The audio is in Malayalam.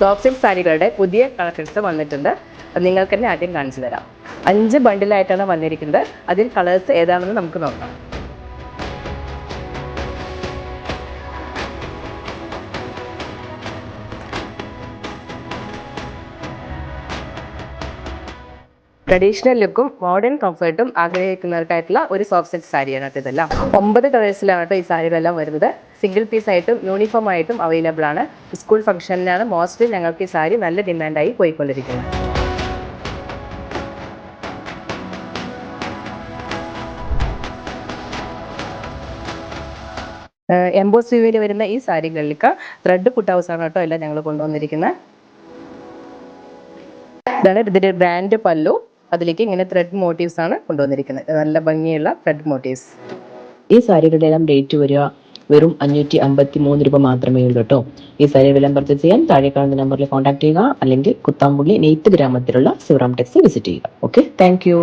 സോഫ്റ്റ് സിൽക്ക് സാരികളുടെ പുതിയ കളക്ഷൻസ് വന്നിട്ടുണ്ട്. നിങ്ങൾക്ക് തന്നെ ആദ്യം കാണിച്ചു തരാം. 5 ബണ്ടിലായിട്ടാണ് വന്നിരിക്കുന്നത്. അതിൽ കളേഴ്സ് ഏതാണെന്ന് നമുക്ക് നോക്കാം. ട്രഡീഷണൽ ലുക്കും മോഡേൺ കംഫർട്ടും ആഗ്രഹിക്കുന്നവർക്കായിട്ടുള്ള ഒരു സോഫ്റ്റ് സിൽക്ക് സാരിയാണ് ഇതെല്ലാം. 9 കളേഴ്സിലാണ് ഈ സാരികളെല്ലാം വരുന്നത്. സിംഗിൾ പീസ് ആയിട്ടും യൂണിഫോം ആയിട്ടും അവൈലബിൾ ആണ്. സ്കൂൾ ഫംഗ്ഷനിലാണ് മോസ്റ്റ്ലി ഞങ്ങൾക്ക് ഈ സാരി നല്ല ഡിമാൻഡായി പോയിക്കൊണ്ടിരിക്കുന്നത്. എംബോസ് വ്യൂവിൽ വരുന്ന ഈ സാരികളിലേക്ക് ത്രെഡ് പുട്ട് ഹൗസ് ആണ് കേട്ടോ എല്ലാം ഞങ്ങൾ കൊണ്ടുവന്നിരിക്കുന്നത്. ഇതാണ് ഇതിൻ്റെ ബ്രാൻഡ് പല്ലു. അതിലേക്ക് ഇങ്ങനെ ത്രെഡ് മോട്ടീവ്സ് ആണ് കൊണ്ടുവന്നിരിക്കുന്നത്. നല്ല ഭംഗിയുള്ള ത്രെഡ് മോട്ടീവ്സ്. ഈ സാരികളുടെ എല്ലാം റേറ്റ് വരിക വെറും 553 രൂപ മാത്രമേ ഉള്ളൂ കേട്ടോ. ഈ സാരി എല്ലാം പർച്ചേസ് ചെയ്യാൻ താഴെ കാണുന്ന നമ്പറിൽ കോൺടാക്ട് ചെയ്യുക, അല്ലെങ്കിൽ കുത്താമ്പുള്ളി നെയ്ത്ത് ഗ്രാമത്തിലുള്ള സിവറാം ടെക്സ് വിസിറ്റ് ചെയ്യുക. Okay, thank you.